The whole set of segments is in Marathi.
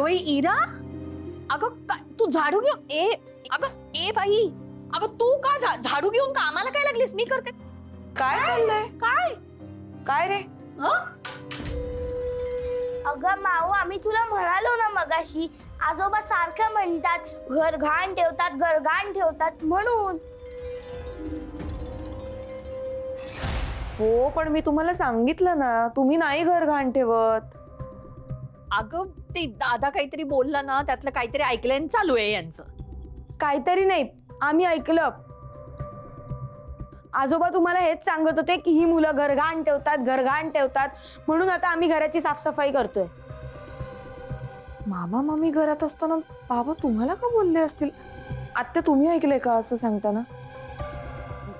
अगं बाई इरा, अगं तू झाडू घेऊन बाई, अगं तू का झाडू घेऊन कामाला काय लागलीस? मी करते. काय चाललंय? काय काय रे? अगं माऊ, आम्ही तुला म्हणालो ना मगाशी, आजोबा सारखं म्हणतात घर घाण ठेवतात, घर घाण ठेवतात म्हणून. हो, पण मी तुम्हाला सांगितलं ना, तुम्ही नाही घर घाण ठेवत. अगं ते दादा काहीतरी बोलला ना, त्यातलं काहीतरी ऐकलंय चालू आहे यांचं. काहीतरी नाही, आम्ही ऐकलं. आजोबा तुम्हाला हेच सांगत होते की ही मुलं घर घाण ठेवतात, घर घाण ठेवतात, म्हणून आता आम्ही घराची साफसफाई करतोय. मामा मामी घरात असताना बाबा तुम्हाला का बोलले असतील? आत्या तुम्ही ऐकलंय का असं सांगताना?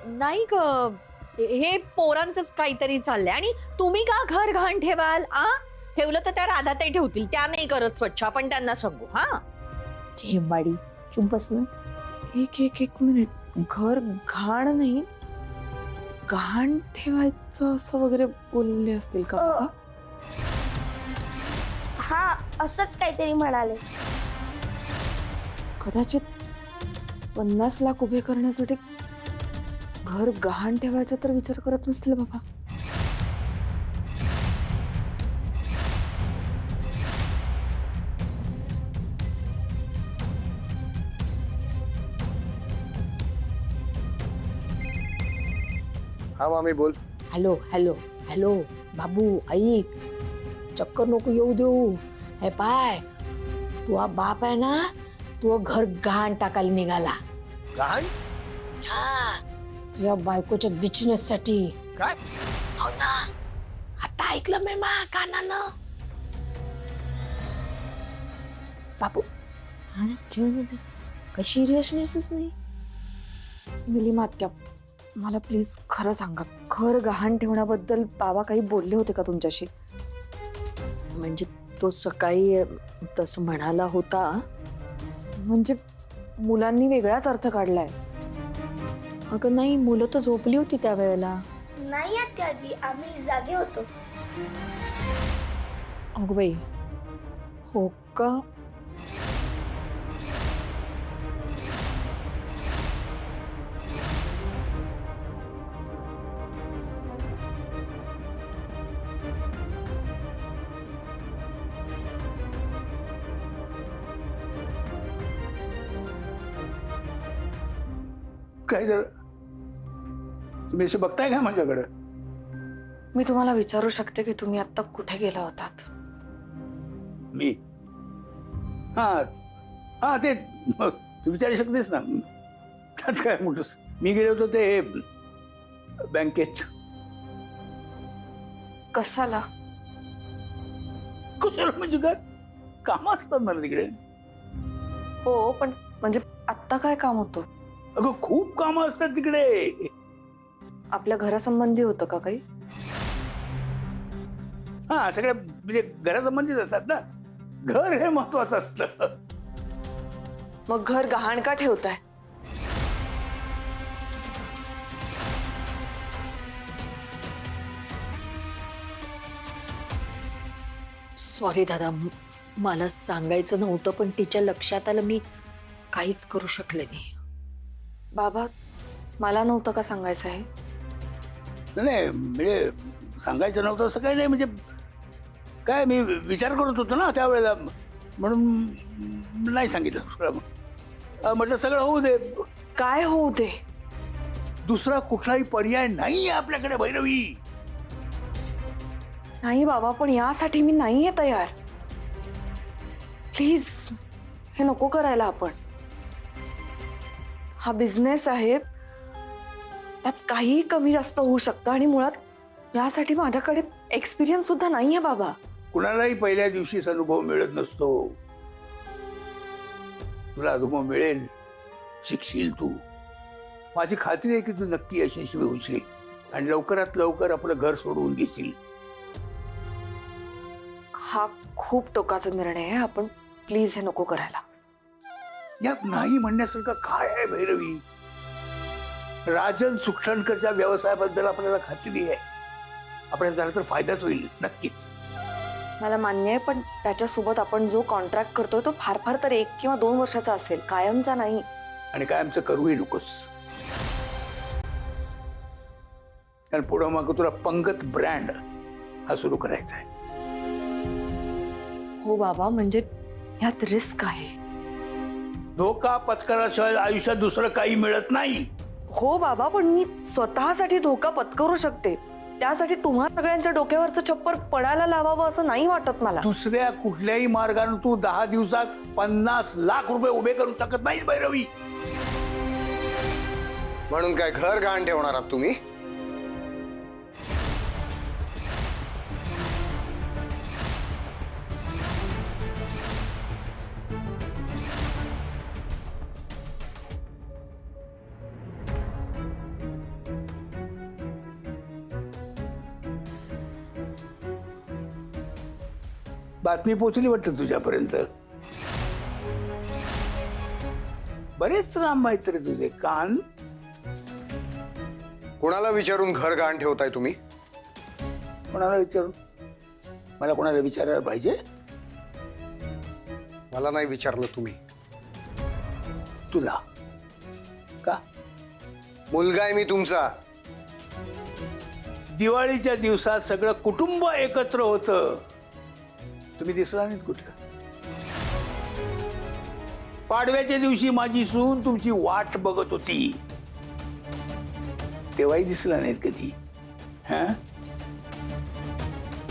नाही ग, हे पोरांचंच काहीतरी चाललंय. आणि तुम्ही का घर घाण ठेवाल? ठेवलं तर त्या राधाताई ठेवतील, त्या नाही करत स्वच्छ. आपण त्यांना सांगू. झेंबाडी, चुप बस ना. एक मिनिट, घर घाण नाही, घाण ठेवायचं असं वगैरे बोलले असतील का बाबा? हा, असंच काहीतरी म्हणाले. कदाचित 50 लाख उभे करण्यासाठी घर गहाण ठेवायचा तर विचार करत नसतील बाबा. हा मामी बोल. हॅलो हॅलो हॅलो बाबू, ऐक, चक्कर नको येऊ देऊ. हे पाय, तू बाप आहे ना, तू घर घाण टाकायला निघाला. काय हा, तुझ्या बायकोच्या बिझनेस साठी. काय? हो ना, आता ऐकलं मी मा कानानं. बाबू, हा ना, ठेव ना ते. काही सिरियसनेसच नाही. निलिमा आत्या, मला प्लीज खरं सांगा, घर गहाण ठेवण्याबद्दल बाबा काही बोलले होते का तुमच्याशी? म्हणजे तो सकाळी तसं म्हणाला होता. म्हणजे मुलांनी वेगळाच अर्थ काढलाय. अगं नाही, मुलं तर झोपली होती त्यावेळेला. नाही आजी, आम्ही जागे होतो. अगं बाई, हो का? काय जर तुम्ही असं बघताय का माझ्याकडे? मी तुम्हाला विचारू शकते की तुम्ही आता कुठे गेला होतात? मी हा हा ते तू विचारू शकतेस ना, त्यात काय मोठंस. मी गेलो होतो ते बँकेत. कशाला? कशाला म्हणजे काय? काम असतात मला तिकडे. हो, पण म्हणजे आत्ता काय काम होतं? अगं खूप कामं असतात तिकडे. आपल्या घरासंबंधी होतं का काही? हा, सगळ्या म्हणजे घरासंबंधीच असतात ना. घर हे महत्वाचं असतं. मग घर गहाण का ठेवताय? सॉरी दादा, मला सांगायचं नव्हतं, पण तिच्या लक्षात आलं. मी काहीच करू शकले नाही. बाबा, मला नव्हतं का सांगायचं आहे? नाही म्हणजे सांगायचं नव्हतं असं काही नाही. म्हणजे काय, मी विचार करत होतो ना त्यावेळेला, म्हणून नाही सांगितलं. म्हटलं सगळं होऊ दे. काय होऊ दे? दुसरा कुठलाही पर्याय नाही आपल्याकडे भैरवी. नाही बाबा, पण यासाठी मी नाहीये तयार. प्लीज, हे नको करायला. आपण हा बिझनेस आहे, त्यात काहीही कमी जास्त होऊ शकतं. आणि मुळात यासाठी माझ्याकडे एक्सपिरियन्स सुद्धा नाहीये बाबा. कुणालाही पहिल्या दिवशीच अनुभव मिळत नसतो. तुला अनुभव मिळेल, शिकशील तू. माझी खात्री आहे की तू नक्की यशस्वी होशील आणि लवकरात लवकर आपलं घर सोडवून घेशील. हा खूप टोकाचा निर्णय आहे. आपण प्लीज हे नको करायला. यात नाही म्हणण्यासारखं काय आहे भैरवी? राजन सुक्षणकरच्या व्यवसायाबद्दल आपल्याला खात्री आहे. आपल्याला झाला तर फायदाच होईल नक्कीच. मला मान्य आहे, पण त्याच्यासोबत आपण जो कॉन्ट्रॅक्ट करतोय तो फार फार तर 1 किंवा 2 वर्षाचा असेल, कायमचा नाही. आणि काय आमचं करूही नकोस. कारण पुढं मग तुला पंगत ब्रँड हा सुरू करायचा आहे. हो बाबा, म्हणजे यात रिस्क आहे. धोका पत्कराशिवाय आयुष्यात दुसरं काही मिळत नाही. हो बाबा, पण मी स्वतःसाठी धोका पत्करू शकते. त्यासाठी तुम्हा सगळ्यांच्या डोक्यावरचं छप्पर पडायला लावावं असं नाही वाटत मला. दुसऱ्या कुठल्याही मार्गाने तू 10 दिवसात 50 लाख रुपये उभे करू शकत नाही भैरवी. म्हणून काय घर गहाण ठेवणार आहात तुम्ही? बातमी पोचली वाटतं तुझ्यापर्यंत. बरेच लांब आहेत रे तुझे कान. कोणाला विचारून घर गहाण ठेवताय तुम्ही? कोणाला विचारून? मला कोणाला विचारायला पाहिजे? मला नाही विचारलं तुम्ही. तुला का? मुलगा आहे मी तुमचा. दिवाळीच्या दिवसात सगळं कुटुंब एकत्र होतं. तुम्ही दिसला नाहीत कुठं. पाडव्याच्या दिवशी माझी सून तुमची वाट बघत होती, तेव्हाही दिसला नाहीत कधी. हा,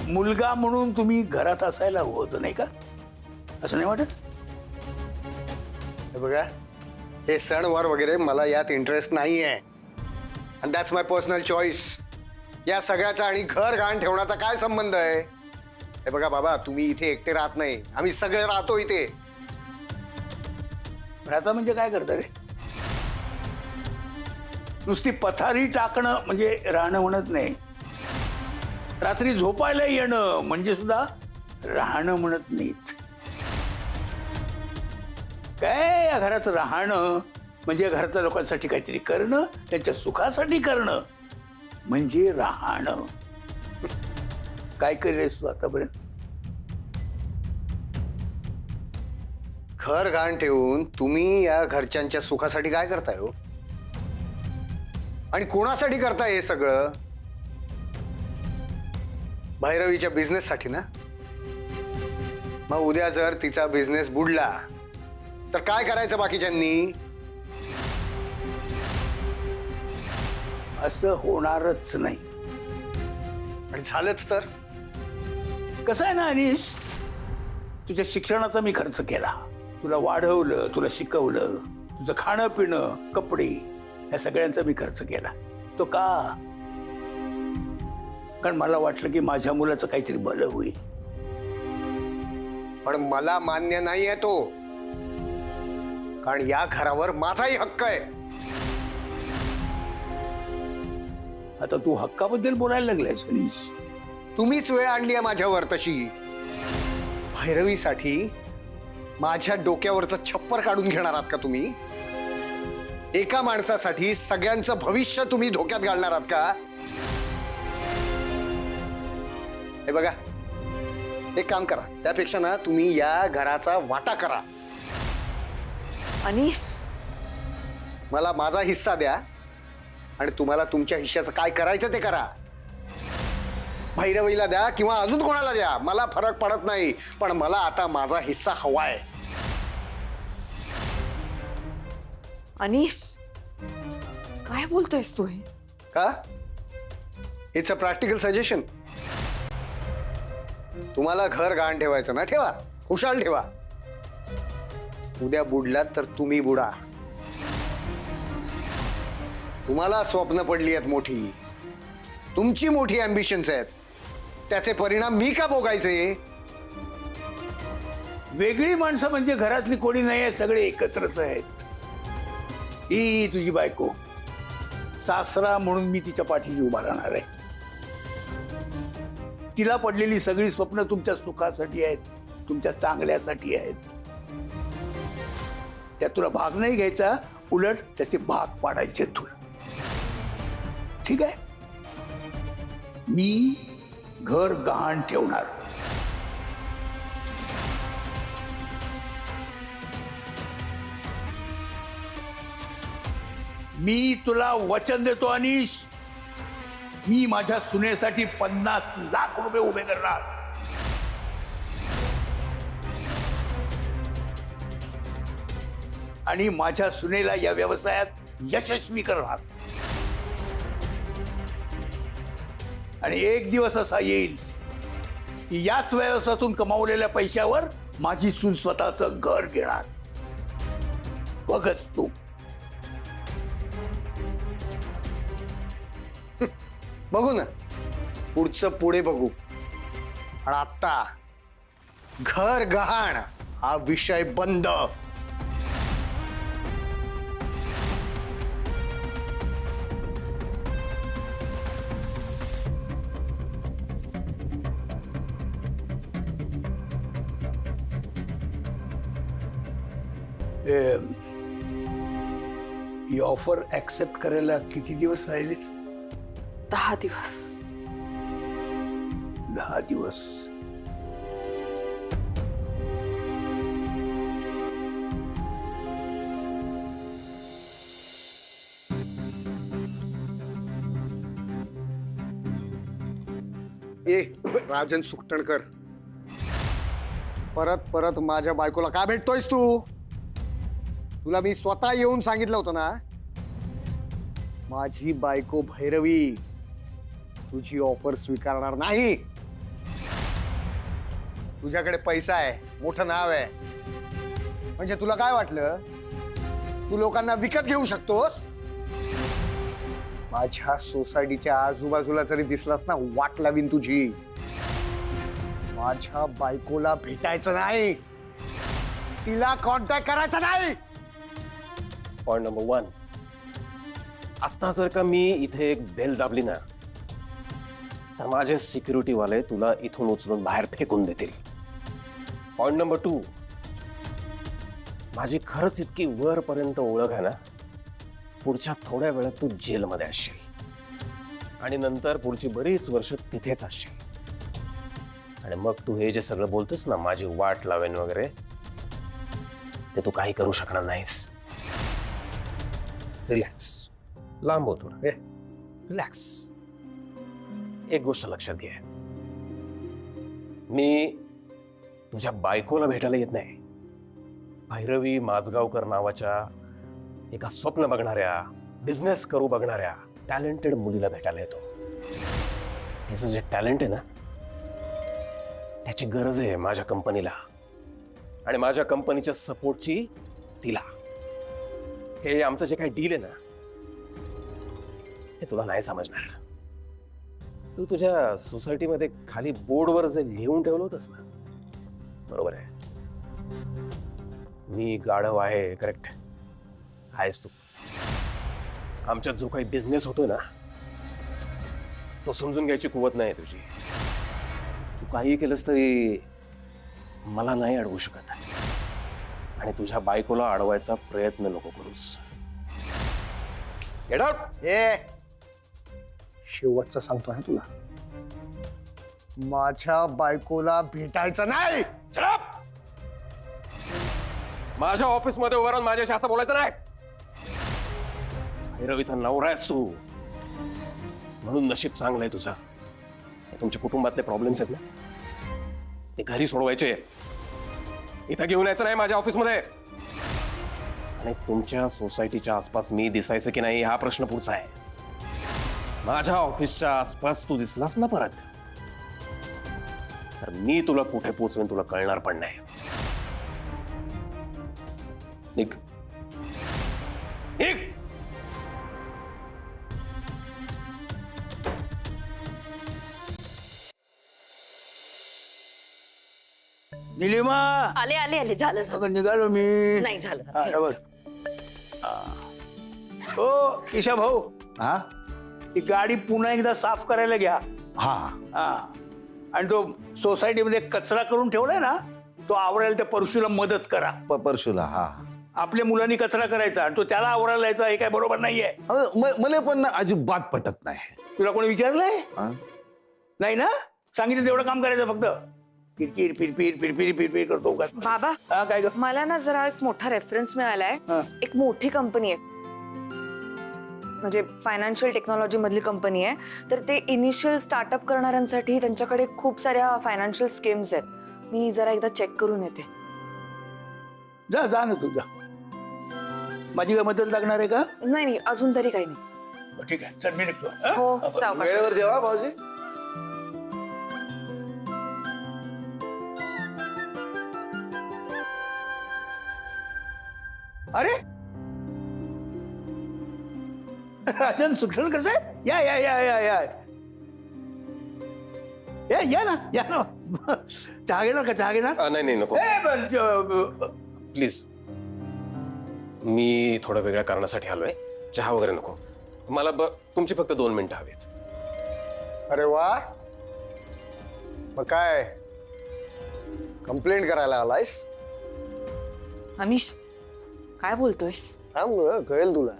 मुलगा म्हणून तुम्ही घरात असायला हवं होतं, नाही का? असं नाही वाटत? हे बघा, हे सणवार वगैरे मला यात इंटरेस्ट नाही आहे. And that's my personal choice. या सगळ्याचा आणि घर गहाण ठेवण्याचा काय संबंध आहे? हे बघा बाबा, तुम्ही इथे एकटे राहत नाही, आम्ही सगळे राहतो इथे. राहता म्हणजे काय करता रे? नुसती पथारी टाकणं म्हणजे राहणं म्हणत नाही. रात्री झोपायला येणं म्हणजे सुद्धा राहणं म्हणत नाहीत. काय या घरात राहणं म्हणजे घरातल्या लोकांसाठी काहीतरी करणं, त्यांच्या सुखासाठी करणं म्हणजे राहणं. काय केलेस तू आतापर्यंत? घर गहाण ठेवून तुम्ही या घरच्यांच्या सुखासाठी काय करताय हो? आणि कोणासाठी करताय हे सगळं? भैरवीच्या बिझनेससाठी ना? मग उद्या जर तिचा बिझनेस बुडला तर काय करायचं बाकीच्यांनी? असं होणारच नाही. आणि झालंच तर? कसं आहे ना अनिश, तुझ्या शिक्षणाचा मी खर्च केला, तुला वाढवलं, तुला शिकवलं, तुझं खाणं पिणं कपडे या सगळ्यांचा मी खर्च केला. तो का? कारण मला वाटलं की माझ्या मुलाचं काहीतरी भलं होईल. पण मला मान्य नाही आहे तो, कारण या घरावर माझाही हक्क आहे. आता तू हक्काबद्दल बोलायला लागलायस अनिश. तुम्हीच वेळ आणली आहे माझ्यावर तशी. भैरवीसाठी माझ्या डोक्यावरचं छप्पर काढून घेणार आहात का तुम्ही? एका माणसासाठी सगळ्यांचं भविष्य तुम्ही धोक्यात घालणार आहात का? हे बघा, एक काम करा, त्यापेक्षा ना तुम्ही या घराचा वाटा करा. अनिश, मला माझा हिस्सा द्या आणि तुम्हाला तुमच्या हिश्श्याचं काय करायचं ते करा. भैरवीला द्या किंवा अजून कोणाला द्या, मला फरक पडत नाही, पण मला आता माझा हिस्सा हवाय. अनिश, काय बोलतोयस तू हे? का? It's a practical suggestion. तुम्हाला घर गहाण ठेवायचं ना, ठेवा, खुशाल ठेवा. उद्या बुडलात तर तुम्ही बुडा. तुम्हाला स्वप्न पडली आहेत मोठी, तुमची मोठी अँबिशन्स आहेत, त्याचे परिणाम मी का भोगायचे? वेगळी माणसं म्हणजे घरातली कोणी नाही आहे, सगळे एकत्रच आहेत. ही तुझी बायको, सासरा म्हणून मी तिच्या पाठीशी उभा राहणार आहे. तिला पडलेली सगळी स्वप्न तुमच्या सुखासाठी आहेत, तुमच्या चांगल्यासाठी आहेत. त्यात तुला भाग नाही घ्यायचा, उलट त्याचे भाग पाडायचे तुला. ठीक आहे? मी घर गहाण ठेवणार. मी तुला वचन देतो अनिश, मी माझ्या सुनेसाठी 50 लाख रुपये उभे करणार. आणि माझ्या सुनेला या व्यवसायात यशस्वी करणार. आणि एक दिवस असा येईल की याच व्यवसायातून कमावलेल्या पैशावर माझी सून स्वतःचं घर घेणार. बघच तू. बघू ना, पुढचं पुढे बघू. आणि आता घर गहाण हा विषय बंद. ही ऑफर ऍक्सेप्ट करायला किती दिवस राहिले? 10 दिवस. 10 दिवस. ए राजन सुकटणकर, परत परत माझ्या बायकोला का भेटतोयस तू? तुला मी स्वतः येऊन सांगितलं होतं ना, माझी बायको भैरवी तुझी ऑफर स्वीकारणार नाही. तुझ्याकडे पैसा आहे, मोठं नाव आहे, म्हणजे तुला काय वाटलं तू लोकांना विकत घेऊ शकतोस? माझ्या सोसायटीच्या आजूबाजूला जरी दिसलास ना, वाट लावीन तुझी. माझ्या बायकोला भेटायचं नाही, तिला कॉन्टॅक्ट करायचा नाही. पॉइंट नंबर 1, आता जर का मी इथे एक बेल दाबली ना, तर माझे सिक्युरिटी वाले तुला इथून उचलून बाहेर फेकून देतील. पॉइंट नंबर 2, माझी खरंच इतकी वरपर्यंत ओळख आहे ना, पुढच्या थोड्या वेळात तू जेलमध्ये असशील आणि नंतर पुढची बरीच वर्ष तिथेच असशील. आणि मग तू हे जे सगळं बोलतोस ना, माझी वाट लावेन वगैरे, ते तू काही करू शकणार नाहीस. रिलॅक्स, लांब हो थोडं, रिलॅक्स. एक गोष्ट लक्षात घे, मी तुझ्या बायकोला भेटायला येत नाही. भैरवी माझगावकर नावाच्या एका स्वप्न बघणाऱ्या, बिझनेस करू बघणाऱ्या टॅलेंटेड मुलीला भेटायला येतो. तिचं जे टॅलेंट आहे ना, त्याची गरज आहे माझ्या कंपनीला आणि माझ्या कंपनीच्या सपोर्टची तिला. हे आमचं जे काही डील आहे ना, ते तुला नाही समजणार. तू तुझ्या सोसायटीमध्ये खाली बोर्डवर जे लिहून ठेवलं होतंस ना, बरोबर आहे, मी गाढव आहे, करेक्ट आहेस तू. आमच्यात जो काही बिझनेस होतोय ना, तो समजून घ्यायची कुवत नाही तुझी. तू काही केलंस तरी मला नाही अडवू शकत, आणि तुझ्या बायकोला अडवायचा प्रयत्न नको करूस. Get out. ए शेवटचं सांगतो आहे तुला, माझ्या बायकोला भेटायचं नाही. Shut up! माझ्या ऑफिस मध्ये उभं राहून माझ्याशी असं बोलायचं नाही. भैरवीचा नवरा आहेस तू, म्हणून नशीब चांगलंय तुझं. हे तुमच्या कुटुंबातले प्रॉब्लेम्स आहेत ना, ते घरी सोडवायचे, इथं घेऊन यायचं नाही माझ्या ऑफिसमध्ये. आणि तुमच्या सोसायटीच्या आसपास मी दिसायचं की नाही हा प्रश्न पुढचा आहे. माझ्या ऑफिसच्या आसपास तू दिसलास ना परत, तर मी तुला कुठे पोहोचवेन तुला कळणार पण नाही. निघ. निघ. निलिमा, आले आले आले, झालं झालं. अगं निघालो मी. नाही झालं. हा, बस. ओ केशव भाऊ, हा ही गाडी पुन्हा एकदा साफ करायला घ्या. हा हा, आणि तो सोसायटीमध्ये कचरा करून ठेवलाय ना, तो आवरायला त्या परशूला मदत करा. परशुला हा आपल्या मुलांनी कचरा करायचा आणि तो त्याला आवरायला यायचा, हे काय बरोबर नाहीये. मला पण ना अजिबात पटत नाही. तुला कोणी विचारलंय? हा? नाही ना, सांगितलं तेवढं काम करायचं फक्त. किरकिर फिरफिर फिरफिर फिरफिर करतो का? बाबा, हा, काय ग? मला ना जरा एक मोठा रेफरन्स मिळालाय. हा. एक मोठी कंपनी आहे, म्हणजे फायनान्शियल टेक्नॉलॉजी मधली कंपनी आहे. तर ते इनिशियल स्टार्टअप करणाऱ्यांसाठी त्यांच्याकडे खूप साऱ्या फायनान्शियल स्कीम्स आहेत. मी जरा एकदा चेक करून येते. जा जा ना तू जा. माझी काय मदत लागणार आहे का? नाही नाही, अजून तरी काही नाही. ठीक आहे, चल मी निघतो. हा? हो, सावकाश. वेळेवर जेवा भाऊजी. अरे राजन सुक्षण कसं आहे? या या या या या या या ना या ना. चहा घेणार का? चहा घेणार? नाही नाही नको प्लीज. मी थोड्या वेगळ्या कारणासाठी आलोय. चहा वगैरे नको मला. तुमची फक्त 2 मिनिटं हवीत. अरे वा, मग काय कंप्लेंट करायला आलायस? अनिश, काय बोलतोयस? थांब ग, कळेल तुला.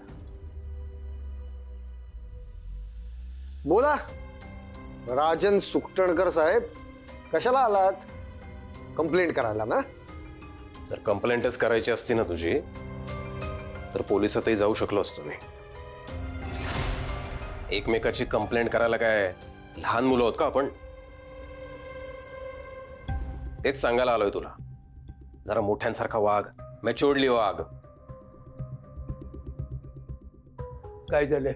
बोला राजन सुकटणकर साहेब, कशाला आलात? कंप्लेंट करायला ना? जर कंप्लेंटच करायची असती ना तुझी तर पोलिसातही जाऊ शकलो असतो मी. एकमेकाची कंप्लेंट करायला काय लहान मुलं आहोत का आपण? तेच सांगायला आलोय तुला. जरा मोठ्यांसारखा वाग, मॅच्युअर्डली वाग. काय झालंय?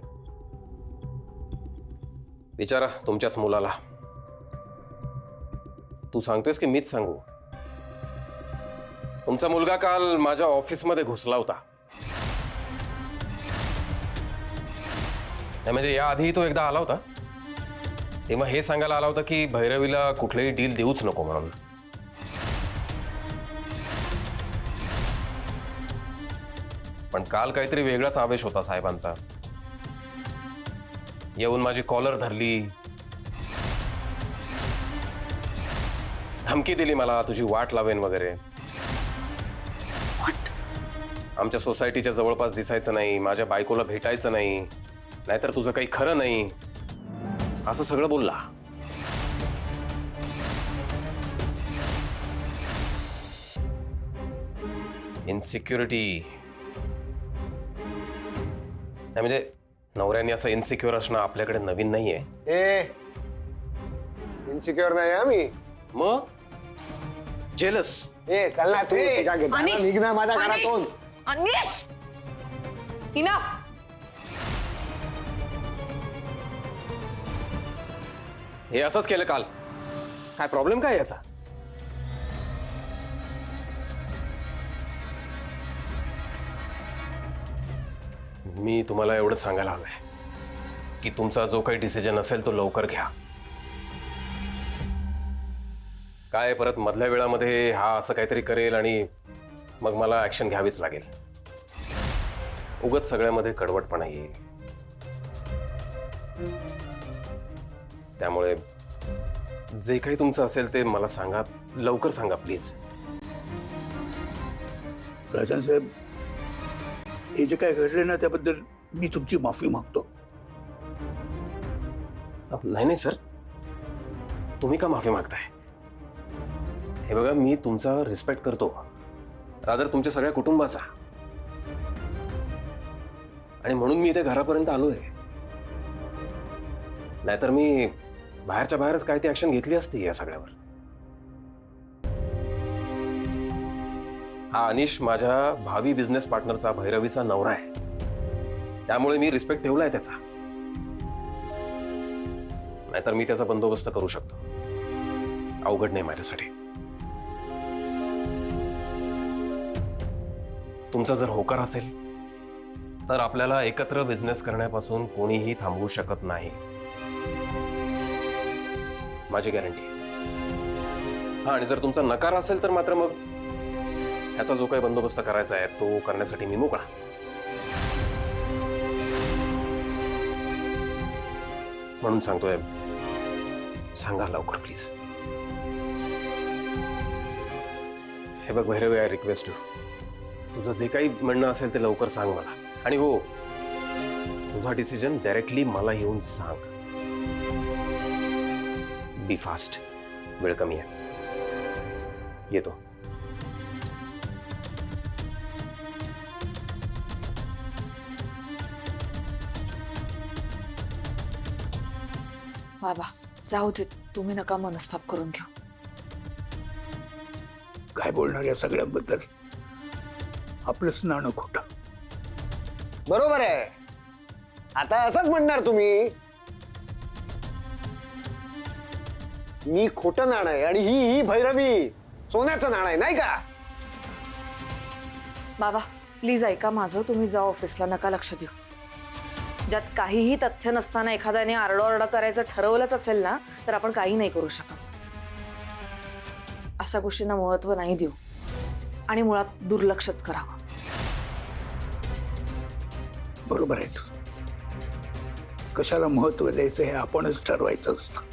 विचारा तुमच्याच मुलाला. तू सांगतोयस की मीच सांगू? तुमचा मुलगा काल माझ्या ऑफिसमध्ये घुसला होता. म्हणजे याआधी तो एकदा आला होता. तेव्हा हे सांगायला आला होता की भैरवीला कुठलीही डील देऊच नको म्हणून. पण काल काहीतरी वेगळाच आवेश होता साहेबांचा. येऊन माझी कॉलर धरली, धमकी दिली मला, तुझी वाट लावेन वगैरे. आमच्या सोसायटीच्या जवळपास दिसायचं नाही, माझ्या बायकोला भेटायचं नाही, नाहीतर तुझं काही खरं नाही, असं सगळं बोलला. इन्सिक्युरिटी म्हणजे नवऱ्याने असं इन्सिक्युअर असणं आपल्याकडे नवीन नाहीये. इन्सिक्युअर नाही आम्ही. मग जेलस. चल ना तू, तुझ्या घेताना अनिश, निघ ना माझ्या अनिश, घरातून. अनिश, इनफ. हे असंच केलं काल. काय प्रॉब्लेम काय याचा? मी तुम्हाला एवढंच सांगायला हवंय की तुमचा जो काही डिसिजन असेल तो लवकर घ्या. काय परत मधल्या वेळामध्ये हा असं काहीतरी करेल आणि मग मला ऍक्शन घ्यावीच लागेल. उगाच सगळ्यामध्ये कडवटपणा येईल. त्यामुळे जे काही तुमचं असेल ते मला सांगा, लवकर सांगा प्लीज. राजन साहेब, हे जे काय घडले ना त्याबद्दल मी तुमची माफी मागतो. नाही नाही सर, तुम्ही का माफी मागताय? हे बघा, मी तुमचा रिस्पेक्ट करतो, रादर तुमच्या सगळ्या कुटुंबाचा, आणि म्हणून मी इथे घरापर्यंत आलोय. नाहीतर मी बाहेरच्या बाहेरच काय ती ऍक्शन घेतली असती या सगळ्यावर. हा अनिश माझ्या भावी बिझनेस पार्टनरचा, भैरवीचा नवरा आहे, त्यामुळे मी रिस्पेक्ट ठेवलाय त्याचा. नाहीतर मी त्याचा बंदोबस्त करू शकतो. अवघड नाही माझ्यासाठी. तुमचा जर होकार असेल तर आपल्याला एकत्र बिझनेस करण्यापासून कोणीही थांबवू शकत नाही, माझी गॅरंटी. हा, आणि जर तुमचा नकार असेल तर मात्र मग ह्याचा जो काही बंदोबस्त करायचा आहे तो करण्यासाठी मी मोकळा. म्हणून सांगतोय, सांगा लवकर प्लीज. हे बघ भैरवी, आय रिक्वेस्ट यू, तुझं जे काही म्हणणं असेल ते लवकर सांग मला. आणि हो, तुझा डिसिजन डायरेक्टली मला येऊन सांग. बी फास्ट, वेळ कमी आहे. येतो. बाबा जाऊ दे, तुम्ही नका मनस्ताप करून घेऊ. काय बोलणार या सगळ्यांबद्दल? आपलंच नाणं खोटं. बरोबर आहे. आता असंच म्हणणार तुम्ही, मी खोटं नाणं आहे आणि ही भैरवी सोन्याचं नाणं आहे, नाही का? बाबा प्लीज ऐका माझं, तुम्ही जा ऑफिसला, नका लक्ष देऊ. ज्यात काहीही तथ्य नसताना एखाद्याने आरडाओरडा करायचं ठरवलंच असेल ना, तर आपण काही नाही करू शकत. अशा गोष्टींना महत्व नाही देऊ आणि मुळात दुर्लक्षच करावं. बरोबर आहे तू. कशाला महत्व द्यायचं हे आपणच ठरवायचं असतं.